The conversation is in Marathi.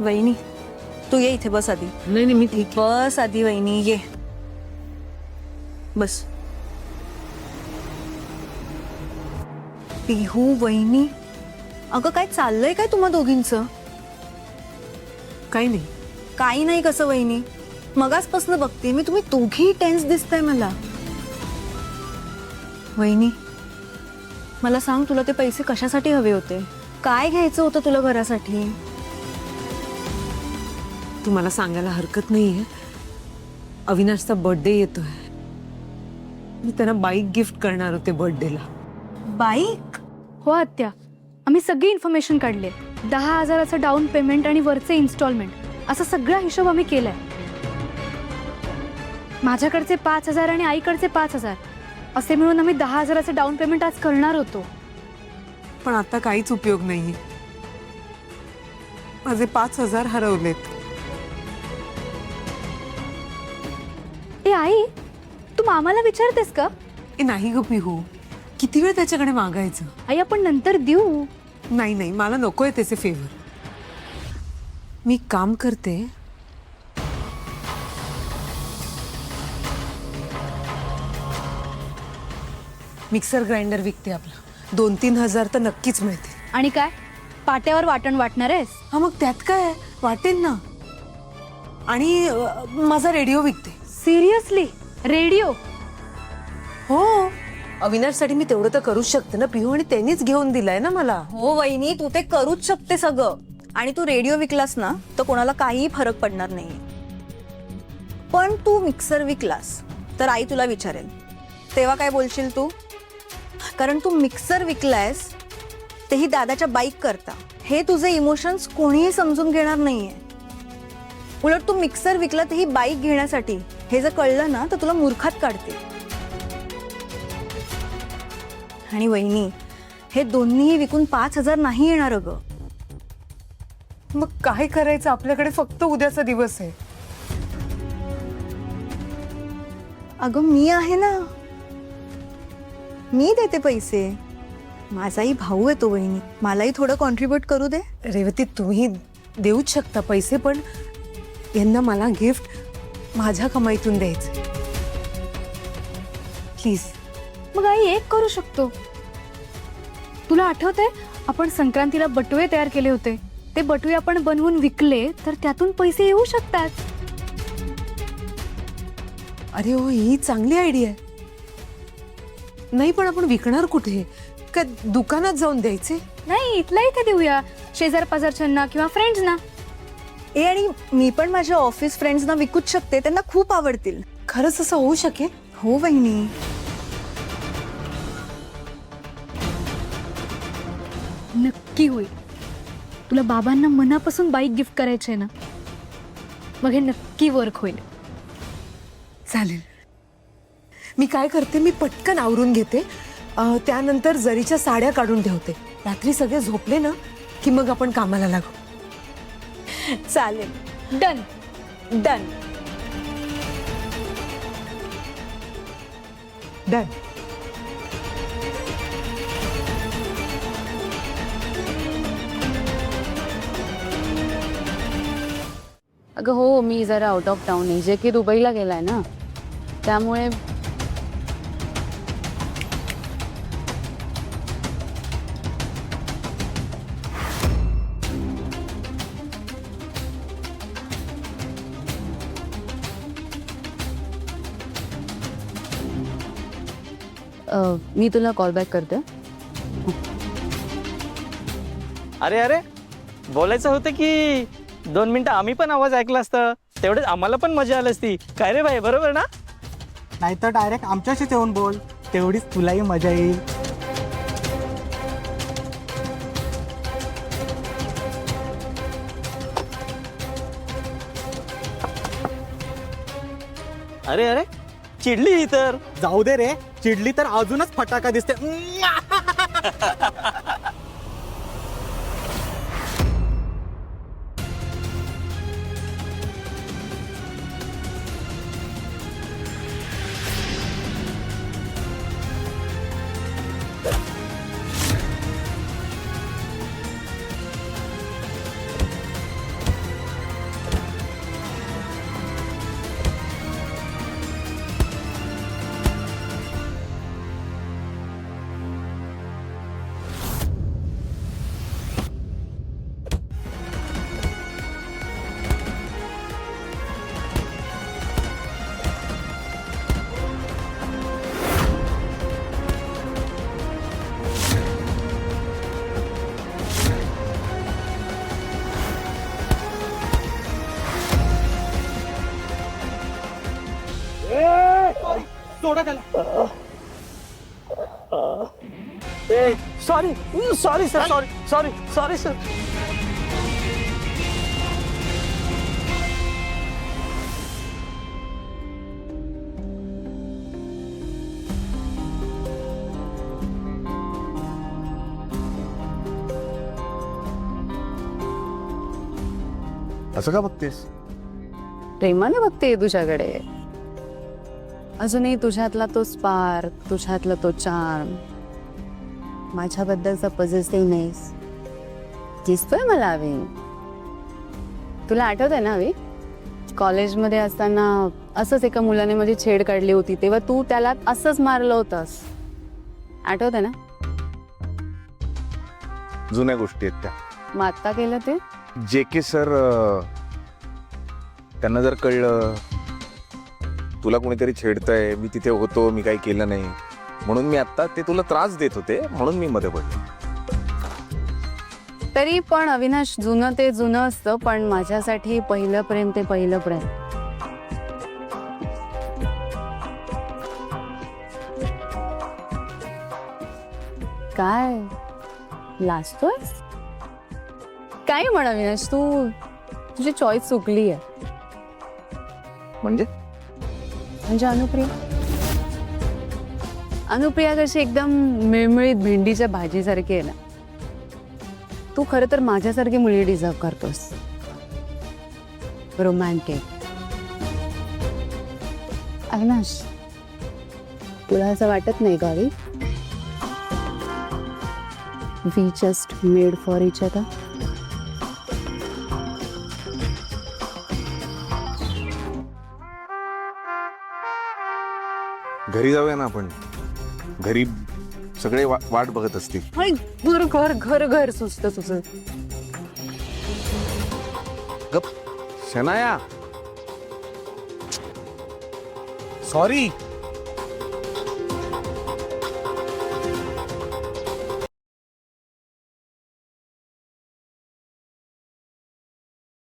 वहिनी तू ये इथे बस आधी. नाही नाही मी ठीक. बस आधी वहिनी ये बस. पिहू वहिनी अगं काय चाललंय काय तुम्हा दोघींचं? काही नाही. काही नाही कसं वहिनी मगासपासून बघते मी तुम्ही दोघी टेन्स दिसताय मला. वहिनी मला सांग तुला ते पैसे कशासाठी हवे होते? काय घ्यायचं होतं तुला घरासाठी? तुम्हाला सांगायला हरकत नाहीये, अविनाशचा बर्थडे येतोय. मी त्यांना बाईक गिफ्ट करणार होते बर्थडेला. बाईक? हो आत्या, आम्ही सगळी इन्फॉर्मेशन काढले. 10,000चं डाऊन पेमेंट आणि वरचे इन्स्टॉलमेंट असा सगळा हिशोब आम्ही केलाय. माझ्याकडचे 5,000 आणि आईकडचे 5,000 असे मिळून आम्ही 10,000चं डाऊन पेमेंट आज करणार होतो. पण आता काहीच उपयोग नाहीये. माझे 5,000 हरवलेत. ए आई, तू मामाला विचारतेस का? ए नाही ग पिहू, किती वेळ त्याच्याकडे मागायचं? आई आपण नंतर देऊ. नाही नाही मला नकोय त्याचे फेवर. मी काम करते. मिक्सर ग्राइंडर विकते आपला. 2-3 हजार तर नक्कीच मिळते. आणि काय पाट्यावर वाटण वाटणार आहेस? हा मग त्यात काय वाटेल ना. आणि माझा रेडिओ विकते. सिरियसली? रेडिओ? हो, अविनाशसाठी मी तेवढं तर करूच शकते ना पिहू, आणि त्यांनीच घेऊन दिलाय ना मला. हो वहिनी तू ते करूच शकते सगळं. आणि तू रेडिओ विकलास ना तर कोणाला काही फरक पडणार नाही. पण तू मिक्सर विकलास तर आई तुला विचारेल तेव्हा काय बोलशील तू? कारण तू मिक्सर विकलायस तेही दादाच्या बाईक करता. हे तुझे इमोशन्स कोणीही समजून घेणार नाहीये. उलट तू मिक्सर विकला तेही बाईक घेण्यासाठी, हे जर कळलं ना तर तुला मूर्खात काढते. आणि वहिनी हे दोन्हीही विकून 5,000 नाही येणार अगं. मग काय करायचं? आपल्याकडे फक्त उद्याचा दिवस आहे. अगं मी आहे ना, मी देते पैसे. माझाही भाऊ आहे तो वहिनी, मलाही थोडं कॉन्ट्रीब्यूट करू दे. रेवती तुम्ही देऊच शकता पैसे, पण यांना मला गिफ्ट माझ्या कमाईतून द्यायचं प्लीज. मग आई एक करू शकतो. तुला आठवतंय आपण संक्रांतीला बटुळे तयार केले होते? ते बटुळे आपण बनवून विकले तर त्यातून पैसे येऊ शकतात. अरे हो, ही चांगली आयडिया आहे. नाही पण आपण विकणार कुठे? का दुकानात जाऊन द्यायचे? नाही, इथल्या इथे देऊया, शेजार पाजारच्यांना किंवा फ्रेंड्सना. ए आणि मी पण माझ्या ऑफिस फ्रेंड्सना विकूच शकते, त्यांना खूप आवडतील. खरंच असं होऊ शकेल? हो वहिनी. नक्की होईल. तुला बाबांना मनापासून बाईक गिफ्ट करायचे ना, मग हे नक्की वर्क होईल. चालेल. मी काय करते, मी पटकन आवरून घेते. त्यानंतर जरीच्या साड्या काढून ठेवते. रात्री सगळे झोपले ना की मग आपण कामाला लागू. चालेल. डन. डन. डन. अगं हो, मी जरा आउट ऑफ टाउन आहे. जे की दुबईला गेलाय ना, त्यामुळे मी तुला कॉल बॅक करते. अरे अरे बोलायचं होतं की 2 मिनिटं आम्ही पण आवाज ऐकला असतं, तेवढेच आम्हाला पण मजा आली असती. काय रे भाई, बरोबर ना? नाहीतर डायरेक्ट आमच्याशीच येऊन बोल, तेवढीच तुलाही मजा येईल. अरे अरे चिडली ही तर. जाऊ दे रे, चिडली तर अजूनच फटाका दिसते. सोडा त्याला. Sorry sorry sir sorry sorry sorry sir. असं का बघतेस? प्रेमाने बघते तुझ्याकडे. अजूनही तुझ्यातला तो स्पार्क, तुझ्यातला तो चार्म, माझ्याबद्दलचा पॉझिटिव्हनेस दिसतोय मला. अवी, तुला आठवत आहे ना अवी, कॉलेजमध्ये असताना असंच एका मुलाने माझी छेड काढली होती, तेव्हा तू त्याला असंच मारलं होतंस. आठवत आहे ना? जुन्या गोष्टी आहेत त्या. मग आत्ता केलं ते? JK सर, त्यांना जर कळलं तुला कोणीतरी छेडतंय, मी तिथे होतो, मी काही केलं नाही, म्हणून मी आता ते तुला त्रास देत होते, म्हणून मी मध्ये पडलो. तरी पण अविनाश, जुनं ते जुनं असतं, पण माझ्यासाठी पहिलं प्रेम ते पहिलं प्रेम. काय लाजतोयस? काय म्हण अविनाश, तुझी चॉईस चुकली आहे. म्हणजे म्हणजे अनुप्रिया कशी एकदम मिळमिळीत भेंडीच्या भाजीसारखी आहे ना, तू खरं तर माझ्यासारखी मुली डिझर्व करतोस. रोमॅन्टिक. अविनाश, तुला असं वाटत नाही का? We just made for each other. घरी जाऊया ना आपण. घरी सगळे वाट बघत असतील. घर घर घर घर सुचत तुझं. गप शनाया. सॉरी.